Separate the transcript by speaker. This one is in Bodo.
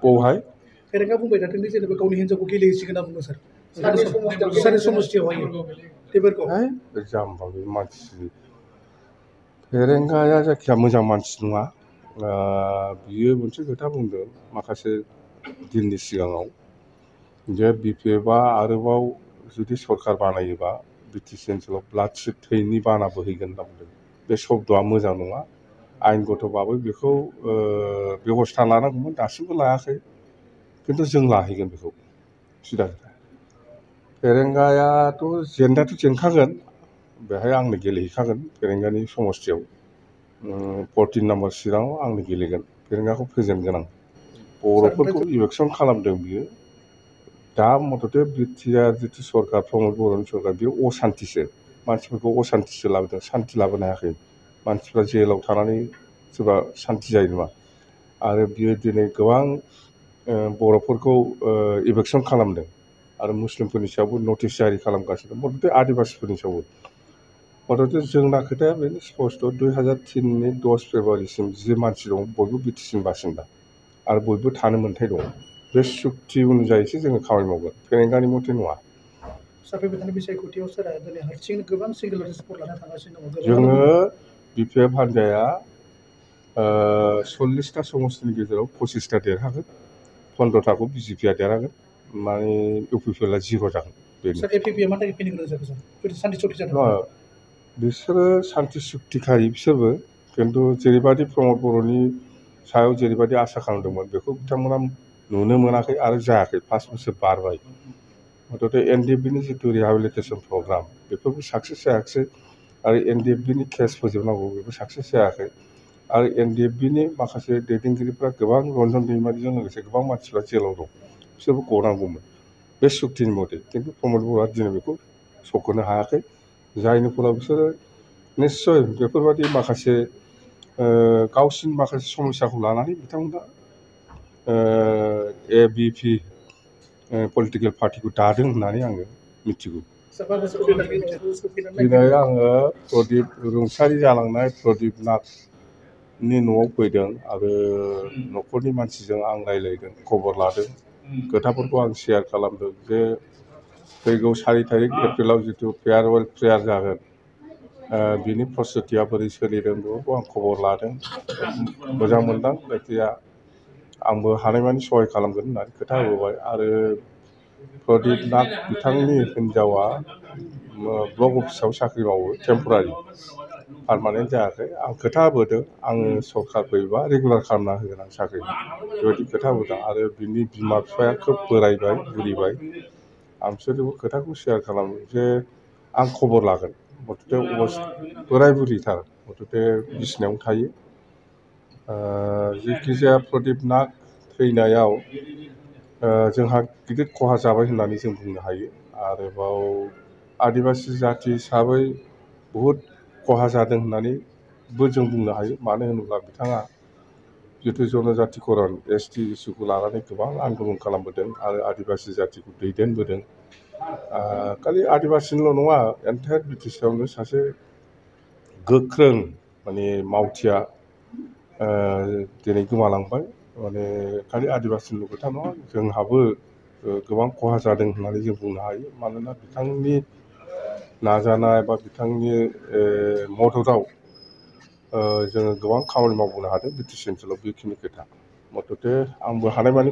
Speaker 1: बहाय
Speaker 2: फेरेंगा बुंबाय थादों जेनेबा गावनि हिन्जावखौ गेलेहोसिगोन होनना बुङो सार सारि समस्थियावहाय बेफोरखौ
Speaker 1: बे जाम्बा बे मानसि फेरेंगाया जायखिया मोजां मानसि नङा बियो मोनसे खोथा बुंदों माखासे दिननि सिगाङाव जे बिपिएफआ आरोबाव जुदि सरकार बानायोबा बिटिसि ओनसोलाव ब्लाड सिट थैनि बाना बोहैगोन होनना बुंदों बे शब्दआ मोजां नङा आयेनगतबाबो बेखौ बेबस्था लानांगौमोन दासिमबो लायाखै खिन्थु जों लाहैगोन बेखौ सिदा खोथा फेरेंगायाथ' जेननायाथ' जेनखागोन बेहाय आंनो गेलेहैखागोन फेरेंगानि समस्थियाव 14 नाम्बार चिराङाव आंनो गेलेगोन फेरेंगाखौ फेजेनगोन आं बर'फोरखौ इलेक्सन खालामदों बियो दा मथथे बिटिआर जिथु सरकार प्रमद बर'नि सरकार बेयो असान्तिसो मानसिफोरखौ असान्तिसो लाबोदों सान्ति लाबोनो हायाखै मानसिफ्रा जेलाव थानानै सोरबा सान्ति जायो नामा आरो बियो दिनै गोबां बर'फोरखौ इलेक्सन खालामदों आरो मुस्लिमफोरनि सायावबो नटिस जारि खालामगासिनो मथथे आदिबासिफोरनि सायावबो मथथे जोंना खोथाया बेनो स्पस्ट 2003नि 10 फेब्रुवारिसिम जि मानसि दं बयबो बिटिसिनि बासिन्दा आरो बयबो थानो मोन्थाय दं बे सुक्ति अनुजायैसो जोङो खामानि मावगोन फेरेंगानि मथे नङा
Speaker 2: फैबाय थानाय बिसायख'थियाव सोरहा दिनै हारसिङैनो गोबां सिंगेल सापर्ट लाना थांगासिनो दङ
Speaker 1: जोङो बिपिएफ हान्जाया 40टा समस्तिनि गेजेराव 25टा देरहागोन 15टाखौ बिजेपिआ देरहागोन माने इउपिपिएलआ 0 जागोन बिसोरो सान्ति सुक्तिखारि बिसोरबो खिन्थु जेरैबायदि प्रमद बर'नि सायाव जेरैबायदि आसा खालामदोंमोन बेखौ बिथांमोना नुनो मोनाखै आरो जायाखै 5 बोसोर बारबाय मथथे एनडिएफबिनि जिथु रिहेबिलिटेसन प्रग्राम बेफोरबो साक्सेस जायाखिसै आरो एनडिएफबिनि केस फोजोबनांगौ बेबो साक्सेस जायाखै आरो एनडिएफबिनि माखासे दैदेनगिरिफ्रा गोबां रन्जन दैमारिजों लोगोसे गोबां मानसिफ्रा जेलाव दं बिसोरबो गनांगौमोन बे सुक्तिनि मथे खिन्थु प्रमद बर'आ दिनै बेखौ सख'नो हायाखै जायनि फलाव बिसोरो निस्सय बेफोरबायदि माखासे गावसिनि माखासे समस्याखौ लानानै बिथांमोना एबिपि पलिटिकेल पार्टिखौ दादों होननानै आङो मिथिगौ दिनै आङो प्रदीप रुंसारि जालांनाय प्रदीप नाथनि न'आव फैदों आरो न'खरनि मानसिजों आं रायज्लायदों खबर लादों खोथाफोरखौ आं शेयार खालामदों जे फैगौ 4 तारिख एप्रिलाव जिथु फेयारवेल प्रेयार जागोन बिनि प्रस्तुतिया बोरै सोलिदों बेफोरखौ आं खबर लादों मोजां मोनदां जायखिजाया आंबो हानायमानि सहाय खालामगोन होननानै खोथा होबोबाय आरो प्रदीप नाथ बिथांनि हिन्जावा ब्लक अफिसाव साख्रि मावो टेम्परारि पारमानेन्ट जायाखै आं खोथा होबोदों आङो सरकार फैयोबा रेगुलार खालामना होगोन आं साख्रि बेबायदि खोथा होबोदों आरो बिनि बिमा बिफाया खोब बोरायबाय बुरिबाय आं बिसोरजोंबो खोथाखौ शेयार खालामो जे आं खबर लागोन मथथे बोराय बुरिथार मथथे बिसिनायावनो थायो जेखिजाया प्रदीप नाथ थैनायाव जोंहा गिदिर खहा जाबाय होननानै जों बुंनो हायो आरोबाव आदिबासि जाथि हिसाबै बहुद खहा जादों होननानैबो जों बुंनो हायो मानो होनोब्ला बिथाङा जिथु जनजातिकरन एसटि इस्युखौ लानानै गोबां आन्दलन खालामबोदों आरो आदिबासि जातिखौ दैदेनबोदों खालि आदिबासिनिल' नङा एन्टायार बिटिसिआवनो सासे गोख्रों माने मावथिया दिनै गोमालांबाय माने खालि आदिबासिनिल' खोथा नङा जोंहाबो गोबां खहा जादों होननानै जों बुंनो हायो मानोना बिथांनि नाजानाय बा बिथांनि मददआव जोङो गोबां खामानि मावबोनो हादों बिटिसि ओनसोलाव बेखिनि खोथा मथथे आंबो हानायमानि